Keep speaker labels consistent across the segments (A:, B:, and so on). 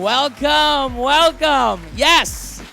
A: Welcome, welcome. Yes.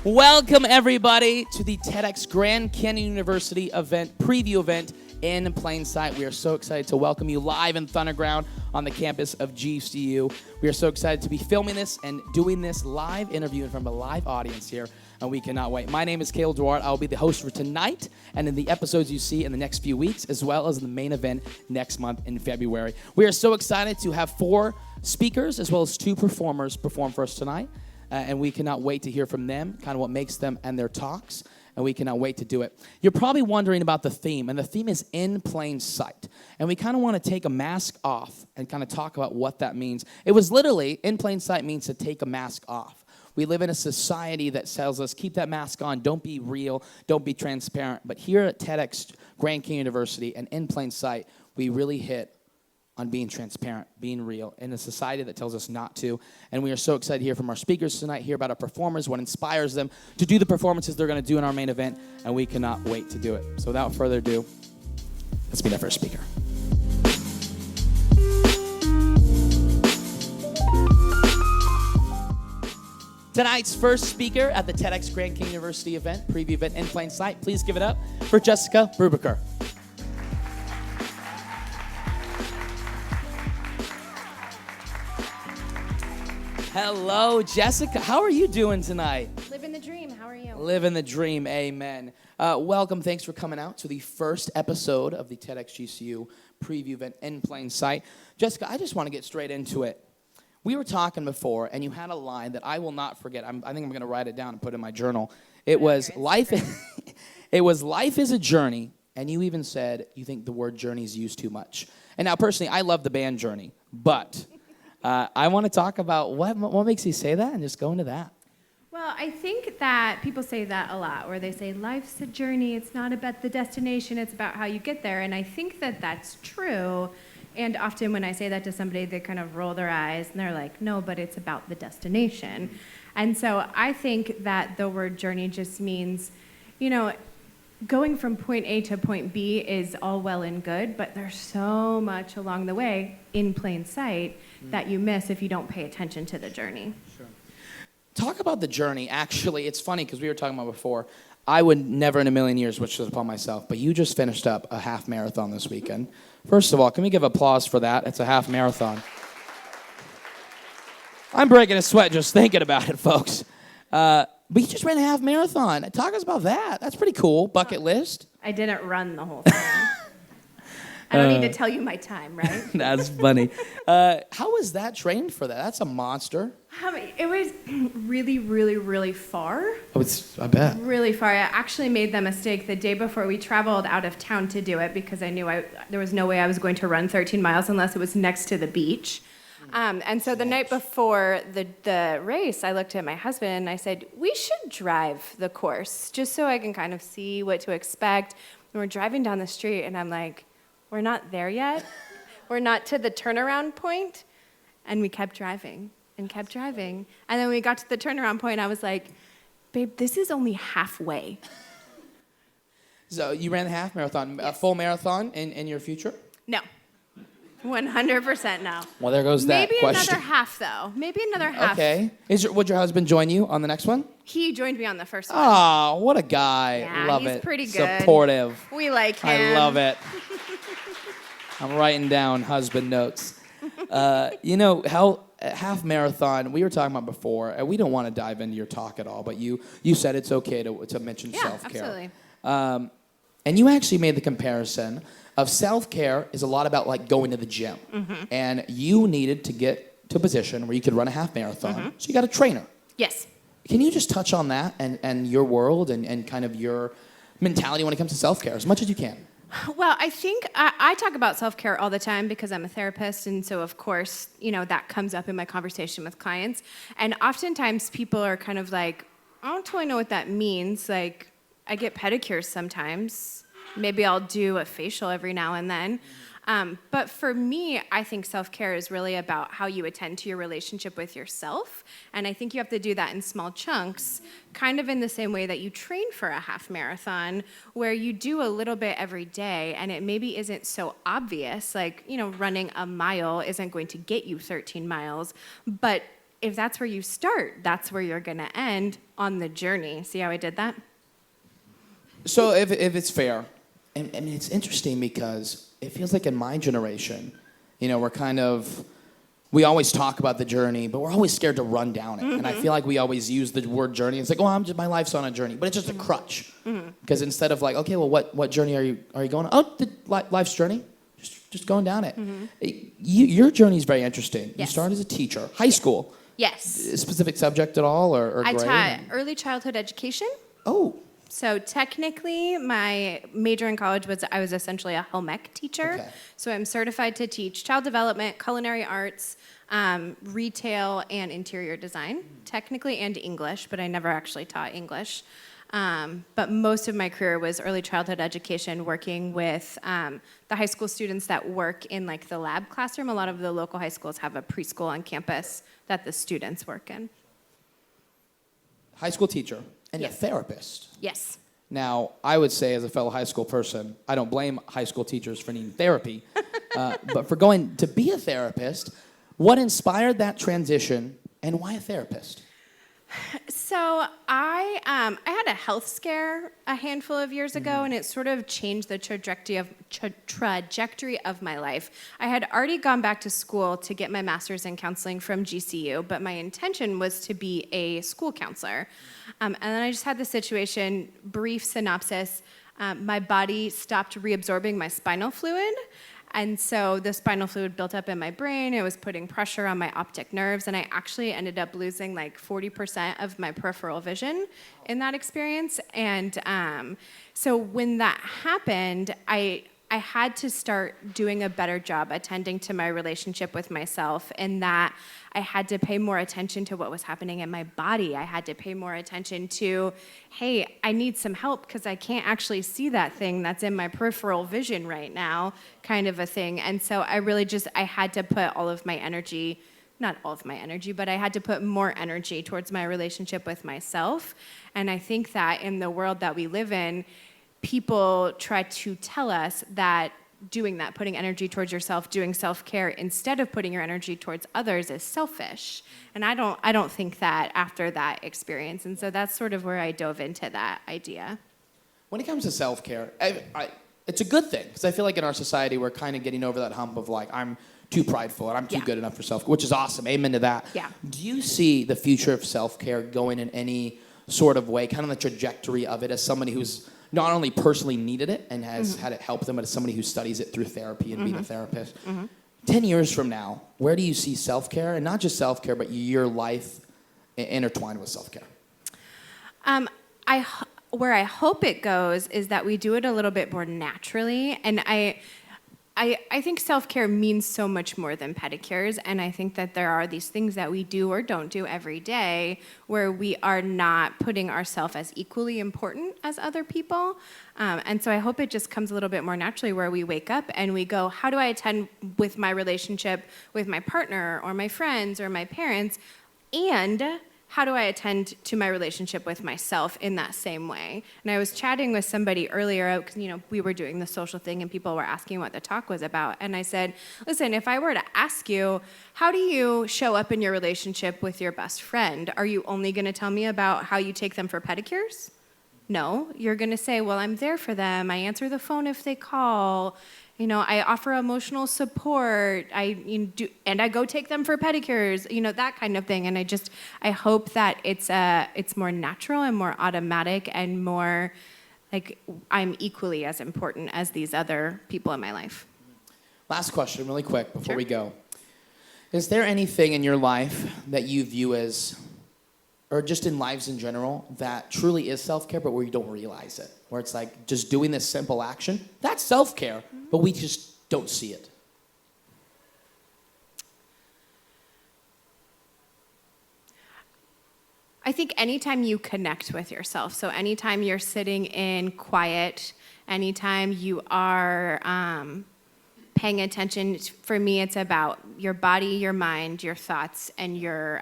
A: Welcome, everybody, to the TEDx Grand Canyon University event, preview event in plain sight. We are so excited to welcome you live in Thunderground on the campus of GCU. We are so excited to be filming this and doing this live interview in front of a live audience here, and we cannot wait. My name is Cale Duarte. I will be the host for tonight and in the episodes you see in the next few weeks, as well as the main event next month in February. We are so excited to have 4 speakers as well as 2 performers perform for us tonight, and we cannot wait to hear from them, kind of what makes them and their talks, and we cannot wait to do it. You're probably wondering about the theme, and the theme is in plain sight. And we kind of want to take a mask off and kind of talk about what that means. It was literally, in plain sight means to take a mask off. We live in a society that tells us, keep that mask on, don't be real, don't be transparent. But here at TEDx Grand Canyon University and in plain sight, we really hit on being transparent, being real, in a society that tells us not to. And we are so excited to hear from our speakers tonight, hear about our performers, what inspires them to do the performances they're going to do in our main event, and we cannot wait to do it. So without further ado, let's meet our first speaker. Tonight's first speaker at the TEDx Grand Canyon University event, preview event in plain sight, please give it up for Jessica Brubaker. Hello, Jessica. How are you doing tonight?
B: Living the dream. How are you?
A: Living the dream. Amen. Welcome. Thanks for coming out to the first episode of the TEDxGCU preview event in plain sight. Jessica, I just want to get straight into it. We were talking before, and you had a line that I will not forget. I think I'm going to write it down and put it in my journal. It was life. It was life is a journey, and you even said you think the word journey is used too much. And now, personally, I love the band Journey, but I want to talk about what makes you say that and just go into that.
B: Well, I think that people say that a lot, where they say life's a journey. It's not about the destination. It's about how you get there. And I think that that's true. And often when I say that to somebody, they kind of roll their eyes and they're like, no, but it's about the destination. And so I think that the word journey just means, going from point A to point B is all well and good, but there's so much along the way in plain sight that you miss if you don't pay attention to the journey.
A: Sure. Talk about the journey. Actually, it's funny because we were talking about before, I would never in a million years wish this upon myself, but you just finished up a half marathon this weekend. First of all, can we give applause for that? It's a half marathon. I'm breaking a sweat just thinking about it, folks. But you just ran a half marathon. Talk to us about that. That's pretty cool. Bucket list.
B: I didn't run the whole thing. I don't need to tell you my time, right?
A: That's funny. How was that trained for that? That's a monster.
B: It was really, really, really far.
A: I bet.
B: Really far. I actually made the mistake the day before we traveled out of town to do it because I knew there was no way I was going to run 13 miles unless it was next to the beach. And so the night before the race, I looked at my husband and I said, we should drive the course just so I can kind of see what to expect. And we're driving down the street and I'm like, we're not there yet. We're not to the turnaround point. And we kept driving and kept driving. And then when we got to the turnaround point, I was like, babe, this is only halfway.
A: So you ran the half marathon. Yes. A full marathon in your future?
B: No. 100% no.
A: Well, there goes that
B: Maybe
A: question.
B: Another half, though. Maybe another half.
A: Okay. Would your husband join you on the next one?
B: He joined me on the first one.
A: Oh, what a guy.
B: Yeah,
A: love
B: he's
A: it.
B: Pretty good.
A: Supportive.
B: We like him.
A: I love it. I'm writing down husband notes. How half marathon, we were talking about before, and we don't want to dive into your talk at all, but you said it's okay to mention self-care.
B: Absolutely.
A: And you actually made the comparison of self-care is a lot about like going to the gym. Mm-hmm. And you needed to get to a position where you could run a half marathon, so you got a trainer.
B: Yes.
A: Can you just touch on that and your world and kind of your mentality when it comes to self-care as much as you can?
B: Well, I think I talk about self-care all the time because I'm a therapist, and so of course, that comes up in my conversation with clients. And oftentimes people are kind of like, I don't totally know what that means. Like, I get pedicures sometimes. Maybe I'll do a facial every now and then. But for me, I think self-care is really about how you attend to your relationship with yourself. And I think you have to do that in small chunks, kind of in the same way that you train for a half marathon, where you do a little bit every day, and it maybe isn't so obvious. Like, running a mile isn't going to get you 13 miles, but if that's where you start, that's where you're going to end on the journey. See how I did that?
A: So if it's fair, and it's interesting because it feels like in my generation, we always talk about the journey, but we're always scared to run down it. And I feel like we always use the word journey. It's like, my life's on a journey, but it's just a crutch. Because instead of like, okay, well, what journey are you going on? Oh, the life's journey. Just going down it. Your journey is very interesting.
B: Yes.
A: You started as a teacher, high school.
B: Yes.
A: A specific subject at all, or
B: I
A: grade?
B: taught early childhood education.
A: Oh.
B: So technically, my major in college I was essentially a home ec teacher.
A: Okay.
B: So I'm certified to teach child development, culinary arts, retail, and interior design, technically, and English, but I never actually taught English. But most of my career was early childhood education, working with the high school students that work in like the lab classroom. A lot of the local high schools have a preschool on campus that the students work in.
A: High school teacher and
B: Yes.
A: a therapist.
B: Yes.
A: Now, I would say as a fellow high school person, I don't blame high school teachers for needing therapy, but for going to be a therapist, what inspired that transition and why a therapist?
B: So I had a health scare a handful of years ago, and it sort of changed the trajectory of my life. I had already gone back to school to get my master's in counseling from GCU, but my intention was to be a school counselor. And then I just had the situation, brief synopsis, my body stopped reabsorbing my spinal fluid. And so the spinal fluid built up in my brain. It was putting pressure on my optic nerves, and I actually ended up losing like 40% of my peripheral vision in that experience. And so when that happened, I had to start doing a better job attending to my relationship with myself, in that I had to pay more attention to what was happening in my body. I had to pay more attention to, hey, I need some help because I can't actually see that thing that's in my peripheral vision right now, kind of a thing. And so I had to put all of my energy, not all of my energy, but I had to put more energy towards my relationship with myself. And I think that in the world that we live in, people try to tell us that doing that, putting energy towards yourself, doing self-care instead of putting your energy towards others is selfish. And I don't think that after that experience. And so that's sort of where I dove into that idea.
A: When it comes to self-care, it's a good thing, because I feel like in our society we're kind of getting over that hump of like, I'm too prideful and I'm too good enough for self-care, which is awesome. Amen to that.
B: Yeah.
A: Do you see the future of self-care going in any sort of way, kind of the trajectory of it, as somebody who's not only personally needed it and has had it help them, but as somebody who studies it through therapy and being a therapist? 10 years from now, where do you see self-care, and not just self-care, but your life intertwined with self-care?
B: Where I hope it goes is that we do it a little bit more naturally. And I think self-care means so much more than pedicures, and I think that there are these things that we do or don't do every day where we are not putting ourselves as equally important as other people. And so I hope it just comes a little bit more naturally, where we wake up and we go, how do I attend with my relationship with my partner or my friends or my parents, and how do I attend to my relationship with myself in that same way? And I was chatting with somebody earlier, because we were doing the social thing and people were asking what the talk was about. And I said, listen, if I were to ask you, how do you show up in your relationship with your best friend? Are you only going to tell me about how you take them for pedicures? No, you're going to say, well, I'm there for them. I answer the phone if they call. I offer emotional support. I go take them for pedicures. That kind of thing. And I hope that it's more natural and more automatic and more like I'm equally as important as these other people in my life.
A: Last question, really quick, before
B: Sure.
A: we go. Is there anything in your life that you view as, or just in lives in general, that truly is self-care, but where you don't realize it? Where it's like just doing this simple action, that's self-care, but we just don't see it.
B: I think anytime you connect with yourself, so anytime you're sitting in quiet, anytime you are paying attention. For me, it's about your body, your mind, your thoughts, and your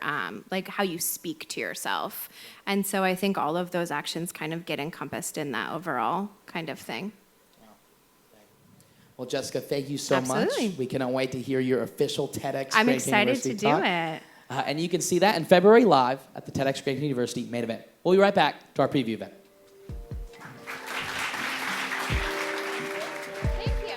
B: like how you speak to yourself. And so I think all of those actions kind of get encompassed in that overall kind of thing.
A: Well, Jessica, thank you so
B: Absolutely.
A: much. We cannot wait to hear your official TEDx
B: I'm
A: Grand
B: excited
A: University
B: to do
A: talk.
B: it.
A: And you can see that in February live at the TEDx Grand University main event. We'll be right back to our preview event.
B: Thank you.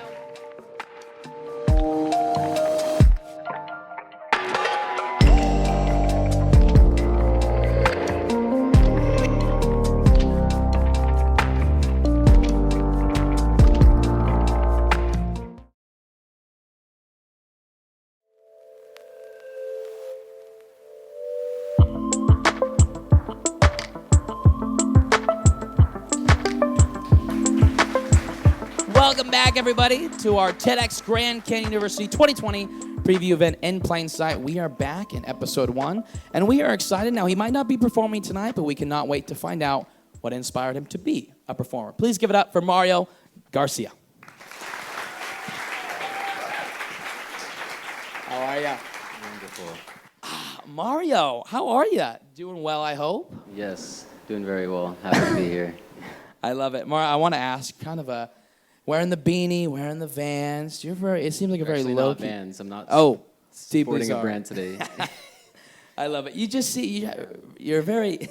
A: Welcome back, everybody, to our TEDx Grand Canyon University 2020 preview event in plain sight. We are back in episode 1, and we are excited. Now, he might not be performing tonight, but we cannot wait to find out what inspired him to be a performer. Please give it up for Mario Garcia. How are you?
C: Wonderful.
A: Mario, how are you? Doing well, I hope?
C: Yes, doing very well. Happy to be here.
A: I love it. Mario, I want to ask, kind of wearing the beanie, wearing the Vans. It seems like a very
C: Actually
A: low
C: not Vans. I'm not
A: deeply
C: sporting a
A: sorry.
C: brand today.
A: I love it. You just see, you're very,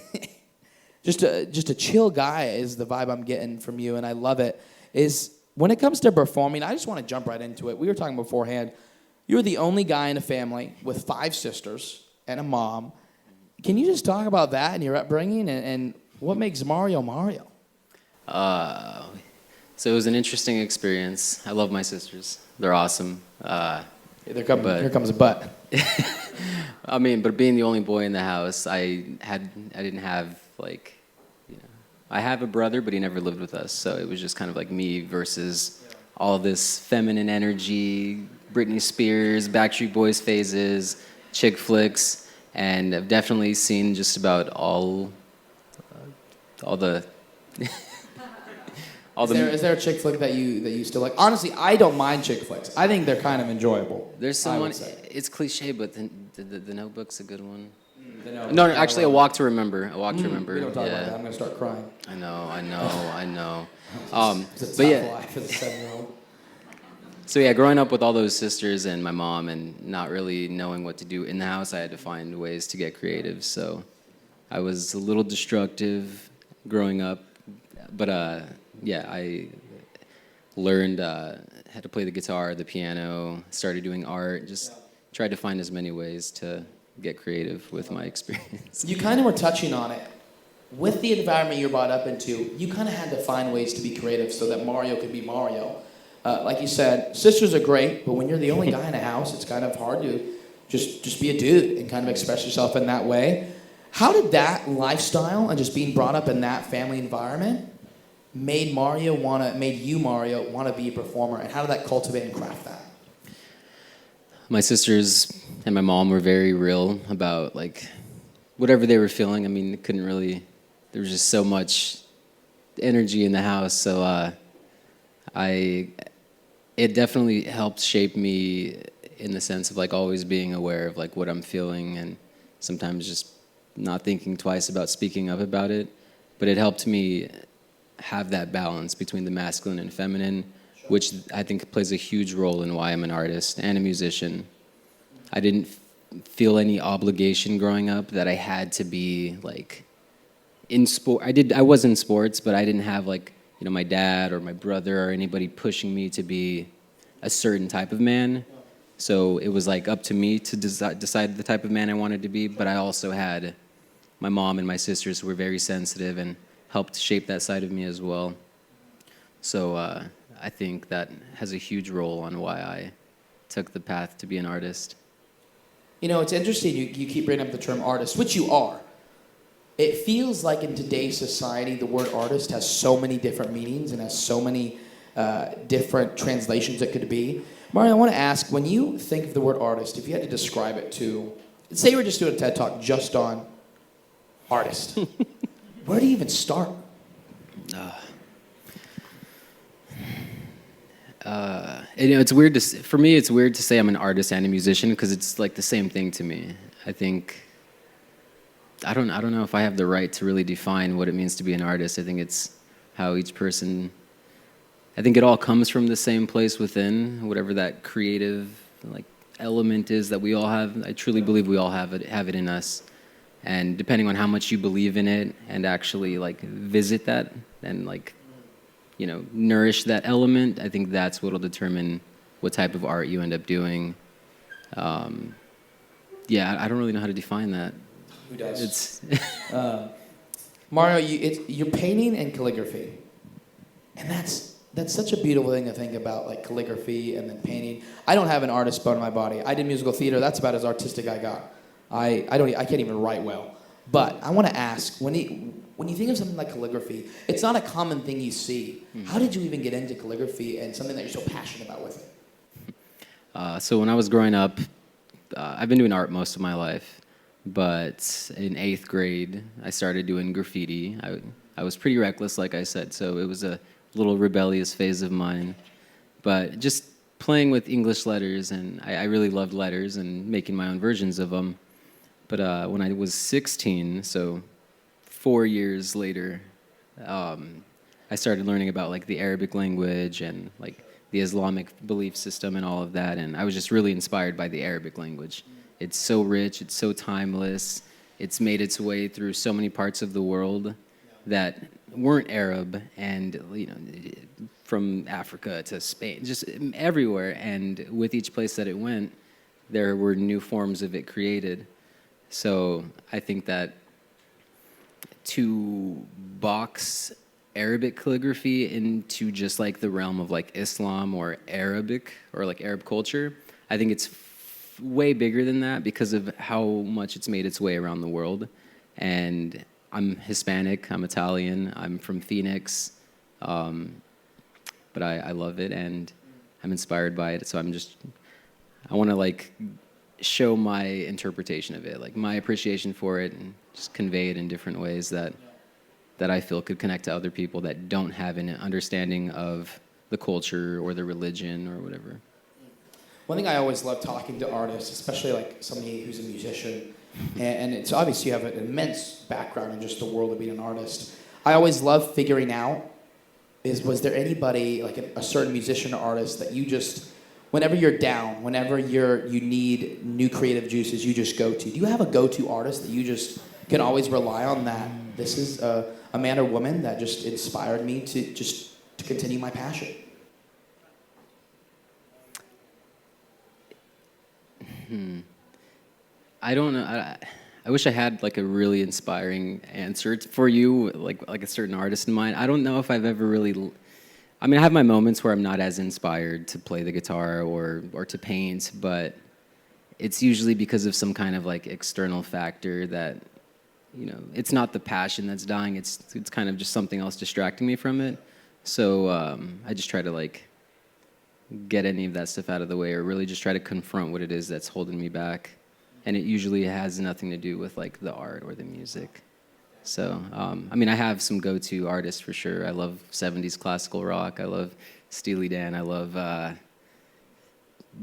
A: just a chill guy is the vibe I'm getting from you, and I love it. Is when it comes to performing, I just want to jump right into it. We were talking beforehand. You're the only guy in a family with 5 sisters and a mom. Can you just talk about that and your upbringing and what makes Mario Mario?
C: So it was an interesting experience. I love my sisters. They're awesome.
A: Here comes a butt.
C: I mean, but being the only boy in the house, I didn't have I have a brother, but he never lived with us. So it was just kind of like me versus all this feminine energy, Britney Spears, Backstreet Boys phases, chick flicks, and I've definitely seen just about all the.
A: Is there a chick flick that you still like? Honestly, I don't mind chick flicks. I think they're kind of enjoyable.
C: There's someone. It's cliche, but the Notebook's a good one.
A: No,
C: Actually, A Walk to Remember. A Walk to Remember.
A: We don't talk about that. I'm gonna start crying.
C: I know.
A: It's a tough
C: But yeah.
A: life for the 7-year-old.
C: So yeah, growing up with all those sisters and my mom, and not really knowing what to do in the house, I had to find ways to get creative. So I was a little destructive growing up, but yeah, I learned how to play the guitar, the piano, started doing art, just tried to find as many ways to get creative with my experience.
A: You kind of were touching on it. With the environment you're brought up into, you kind of had to find ways to be creative so that Mario could be Mario. Like you said, sisters are great, but when you're the only guy in a house, it's kind of hard to just be a dude and kind of express yourself in that way. How did that lifestyle and just being brought up in that family environment made you Mario want to be a performer, and how did that cultivate and craft that?
C: My sisters and my mom were very real about whatever they were feeling. I mean, there was just so much energy in the house. So it definitely helped shape me in the sense of always being aware of what I'm feeling, and sometimes just not thinking twice about speaking up about it. But it helped me have that balance between the masculine and feminine, which I think plays a huge role in why I'm an artist and a musician. I didn't feel any obligation growing up that I had to be in sport. I was in sports, but I didn't have my dad or my brother or anybody pushing me to be a certain type of man. So it was up to me to decide the type of man I wanted to be, but I also had my mom and my sisters who were very sensitive and helped shape that side of me as well. So I think that has a huge role on why I took the path to be an artist.
A: You know, it's interesting you keep bringing up the term artist, which you are. It feels like in today's society, the word artist has so many different meanings and has so many different translations it could be. Mario, I want to ask, when you think of the word artist, if you had to describe it to, say you were just doing a TED Talk just on artist, where do you even start?
C: It's weird for me. It's weird to say I'm an artist and a musician because it's like the same thing to me. I think I don't know if I have the right to really define what it means to be an artist. I think it's how each person. I think it all comes from the same place within, whatever that creative like element is that we all have. I truly believe we all have it in us, and depending on how much you believe in it and actually like visit that and like nourish that element, I think that's what'll determine what type of art you end up doing. Yeah, I don't really know how to define that.
A: Who does?
C: It's
A: Mario, you're painting and calligraphy, and that's such a beautiful thing to think about, like calligraphy and then painting. I don't have an artist bone in my body. I did musical theater. That's about as artistic I got. I can't even write well. But I want to ask, when you think of something like calligraphy, it's not a common thing you see. How did you even get into calligraphy and something that you're so passionate about with it?
C: So when I was growing up, I've been doing art most of my life, but in 8th grade, I started doing graffiti. I was pretty reckless, like I said, so it was a little rebellious phase of mine. But just playing with English letters, and I really loved letters and making my own versions of them. But when I was 16, so 4 years later, I started learning about like the Arabic language and like the Islamic belief system and all of that, and I was just really inspired by the Arabic language. It's so rich, it's so timeless, it's made its way through so many parts of the world that weren't Arab, and from Africa to Spain, just everywhere, and with each place that it went, there were new forms of it created. So I think that to box Arabic calligraphy into just like the realm of like Islam or Arabic or like Arab culture, I think it's way bigger than that because of how much it's made its way around the world. And I'm Hispanic, I'm Italian, I'm from Phoenix, but I love it and I'm inspired by it. So I want to like show my interpretation of it, like my appreciation for it, and just convey it in different ways that I feel could connect to other people that don't have an understanding of the culture or the religion or whatever.
A: One thing I always love talking to artists, especially like somebody who's a musician, and it's obvious you have an immense background in just the world of being an artist. I always love figuring out was there anybody, like a certain musician or artist that you just, whenever you're down, whenever you need new creative juices, you just go to. Do you have a go-to artist that you just can always rely on, that this is a man or woman that just inspired me to continue my passion?
C: I don't know. I wish I had like a really inspiring answer for you, like a certain artist in mind. I don't know if I've ever really. I mean, I have my moments where I'm not as inspired to play the guitar or to paint, but it's usually because of some kind of like external factor that, it's not the passion that's dying. It's kind of just something else distracting me from it. So I just try to like get any of that stuff out of the way, or really just try to confront what it is that's holding me back. And it usually has nothing to do with like the art or the music. So, I mean, I have some go-to artists for sure. I love 70s classical rock. I love Steely Dan. I love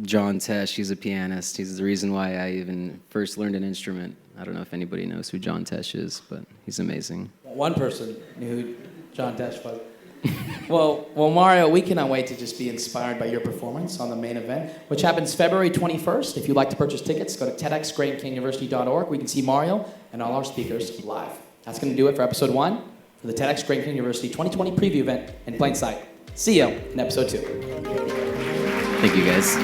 C: John Tesh. He's a pianist. He's the reason why I even first learned an instrument. I don't know if anybody knows who John Tesh is, but he's amazing.
A: One person knew who John Tesh was. Well, Mario, we cannot wait to just be inspired by your performance on the main event, which happens February 21st. If you'd like to purchase tickets, go to TEDxGCU.org. We can see Mario and all our speakers live. That's going to do it for episode 1 for the TEDx Grand Canyon University 2020 preview event in plain sight. See you in episode 2.
C: Thank you, guys.